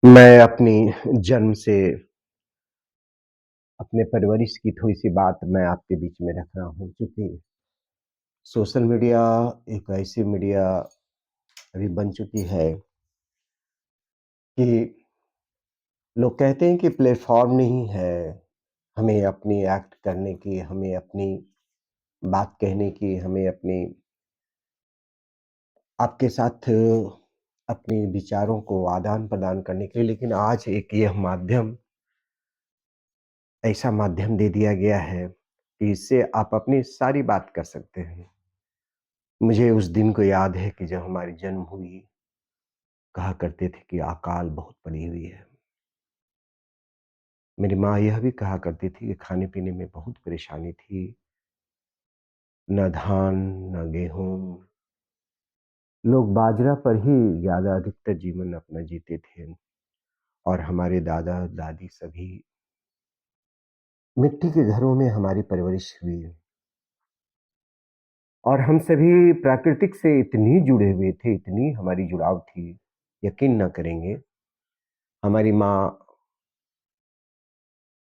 मैं अपनी जन्म से अपने परवरिश की थोड़ी-सी बात मैं आपके बीच में रख रहा हूँ क्योंकि सोशल मीडिया एक ऐसी मीडिया अभी बन चुकी है कि लोग कहते हैं कि प्लेटफ़ॉर्म नहीं है, हमें अपनी एक्ट करने की, हमें अपनी बात कहने की, हमें अपनी आपके साथ अपने विचारों को आदान-प्रदान करने के लिए लेकिन आज एक यह माध्यम ऐसा माध्यम दे दिया गया है कि इससे आप अपनी सारी बात कर सकते हैं। मुझे उस दिन को याद है कि जब हमारी जन्म हुई, कहा करते थे कि अकाल बहुत पड़ी हुई है। मेरी माँ यह भी कहा करती थी कि खाने-पीने में बहुत परेशानी थी, न धान, न गेहूँ, लोग बाजरा पर ही ज़्यादा अधिकतर जीवन अपना जीते थे और हमारे दादा-दादी सभी मिट्टी के घरों में हमारी परवरिश हुई और हम सभी प्राकृतिक से इतनी जुड़े हुए थे, इतनी हमारी जुड़ाव थी, यकीन न करेंगे, हमारी माँ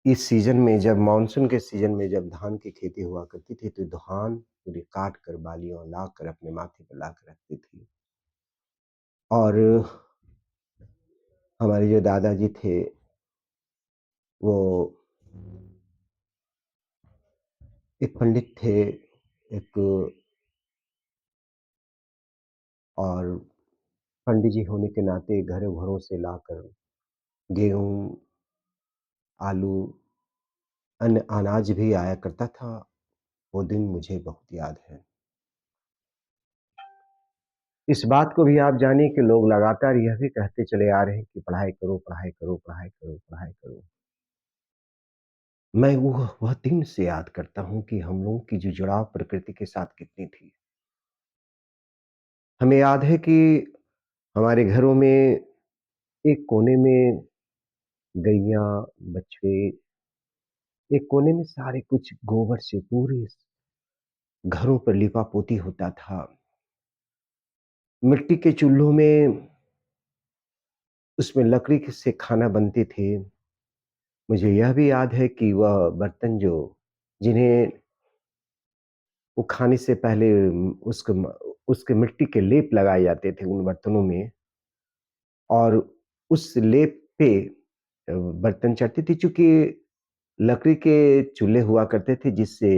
इस सीज़न में जब मानसून के सीज़न में जब धान की खेती हुआ करती थी, तो धान पूरी काट कर बालियों लाकर अपने माथे पे लाकर रखती थी। और हमारे जो दादाजी थे, वो एक पंडित थे, एक और पंडित जी होने के नाते घरों-घरों से लाकर गेहूँ, आलू, अन्य अनाज भी आया करता था। वो दिन मुझे बहुत याद है। इस बात को भी आप जानिए कि लोग लगातार यह भी कहते चले आ रहे हैं कि पढ़ाई करो, पढ़ाई करो, पढ़ाई करो, पढ़ाई करो। मैं वह दिन से याद करता हूँ कि हम लोगों की जो जुड़ाव प्रकृति के साथ कितनी थी। हमें याद है कि हमारे घरों में एक कोने में गैया, बछड़े, एक कोने में सारे कुछ गोबर से पूरे घरों पर लिपा-पोती होता था। मिट्टी के चूल्हों में उसमें लकड़ी क से खाना बनते थे। मुझे यह भी याद है कि वह बर्तन जो जिन्हें वो खाने से पहले उसके मिट्टी के लेप लगाए जाते थे उन बर्तनों में और उस लेप पे बर्तन चढ़ती थी चूँकि लकड़ी के चूल्हे हुआ करते थे जिससे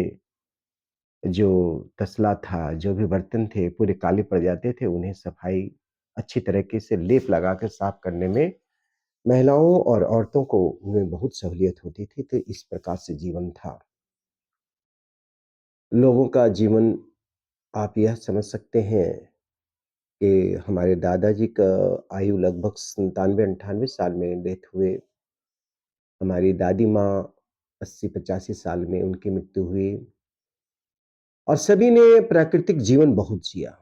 जो तसला था, जो भी बर्तन थे पूरे काले पड़ जाते थे, उन्हें सफाई अच्छी तरीके से लेप लगाकर साफ करने में महिलाओं और औरतों को उनमें बहुत सहूलियत होती थी, तो इस प्रकार से जीवन था। लोगों का जीवन आप यह समझ सकते हैं कि हमारे दादाजी का आयु लगभग 97-98 साल में डेथ हुए। हमारी दादी माँ 80-85 साल में उनकी मृत्यु हुई और सभी ने प्राकृतिक जीवन बहुत जिया।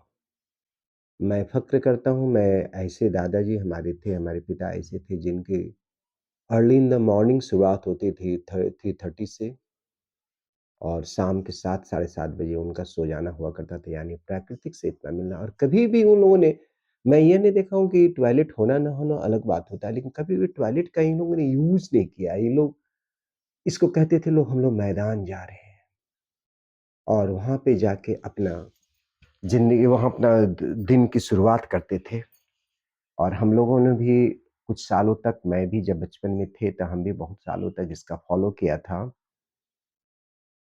मैं फ़क्र करता हूँ, मैं ऐसे दादाजी हमारे थे, हमारे पिता ऐसे थे जिनकी अर्ली इन द मॉर्निंग शुरुआत होती थी 3:30 से और शाम के 7 साढ़े 7 बजे उनका सो जाना हुआ करता था, यानी प्राकृतिक से इतना मिलना और कभी भी उन लोगों ने मैं ये नहीं देखा हूँ कि टॉयलेट होना ना होना अलग बात होता है, लेकिन कभी भी टॉयलेट का इन लोगों ने यूज़ नहीं किया। ये लोग इसको कहते थे लोग हम लोग मैदान जा रहे हैं और वहाँ पे जाके अपना ज़िंदगी वहाँ अपना द दिन की शुरुआत करते थे और हम लोगों ने भी कुछ सालों तक मैं भी जब बचपन में थे, तो हम भी बहुत सालों तक इसका फ़ॉलो किया था।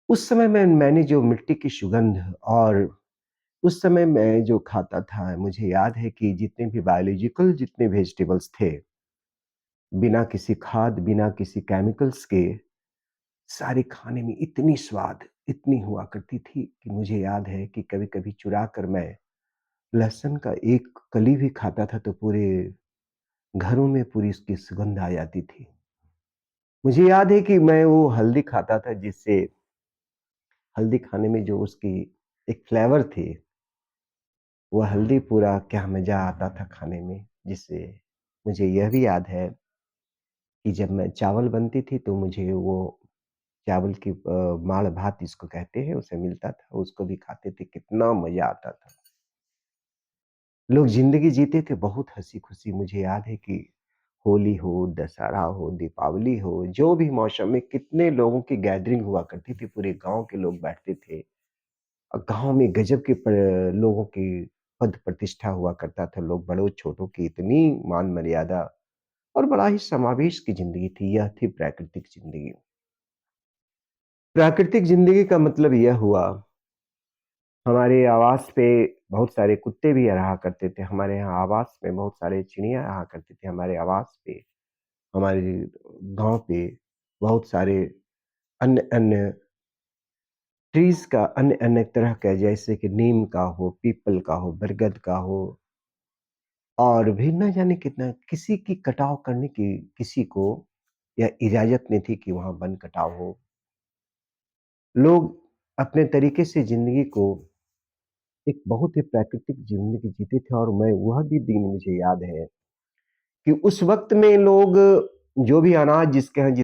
उस समय मैंने जो मिट्टी की सुगंध और उस समय मैं जो खाता था, मुझे याद है कि जितने भी बायोलॉजिकल जितने वेजिटेबल्स थे, बिना किसी खाद, बिना किसी केमिकल्स के, सारे खाने में इतनी स्वाद, इतनी हुआ करती थी कि मुझे याद है कि कभी-कभी चुरा कर मैं लहसुन का एक कली भी खाता था, तो पूरे घरों में पूरी उसकी सुगंध आ जाती थी। मुझे याद है कि मैं वो हल्दी खाता था, जिससे हल्दी खाने में जो उसकी एक फ्लेवर थी, वो हल्दी पूरा क्या मज़ा आता था खाने में, जिससे मुझे यह भी याद है कि जब मैं चावल बनती थी तो मुझे वो चावल की माड़-भात जिसको कहते हैं उसे मिलता था, उसको भी खाते थे, कितना मज़ा आता था। लोग ज़िंदगी जीते थे बहुत हँसी-खुशी मुझे याद है कि होली हो, दशहरा हो, दीपावली हो, जो भी मौसम में कितने लोगों की गैदरिंग हुआ करती थी, पूरे गाँव के लोग बैठते थे। गाँव में गज़ब के लोगों की पद प्रतिष्ठा हुआ करता था, लोग बड़ों-छोटों की इतनी मान-मर्यादा और बड़ा ही समावेश की ज़िंदगी थी, यह थी प्राकृतिक ज़िंदगी। प्राकृतिक ज़िंदगी का मतलब यह हुआ, हमारे आवास पे बहुत सारे कुत्ते भी रहा करते थे, हमारे यहाँ आवास में बहुत सारे चिड़िया रहा करते थे, हमारे आवास पे, हमारे गाँव पे बहुत सारे अन्य-अन्य ट्रीज़ का अन्य-अन्य तरह का जैसे कि नीम का हो, पीपल का हो, बरगद का हो और भी ना जाने कितना किसी की कटाव करने की किसी को या इजाज़त नहीं थी कि वहाँ वन कटाव हो। लोग अपने तरीके से ज़िंदगी को एक बहुत ही प्राकृतिक ज़िंदगी जीते थे और मैं वह भी दिन मुझे याद है कि उस वक़्त में लोग जो भी अनाज जिसके यहाँ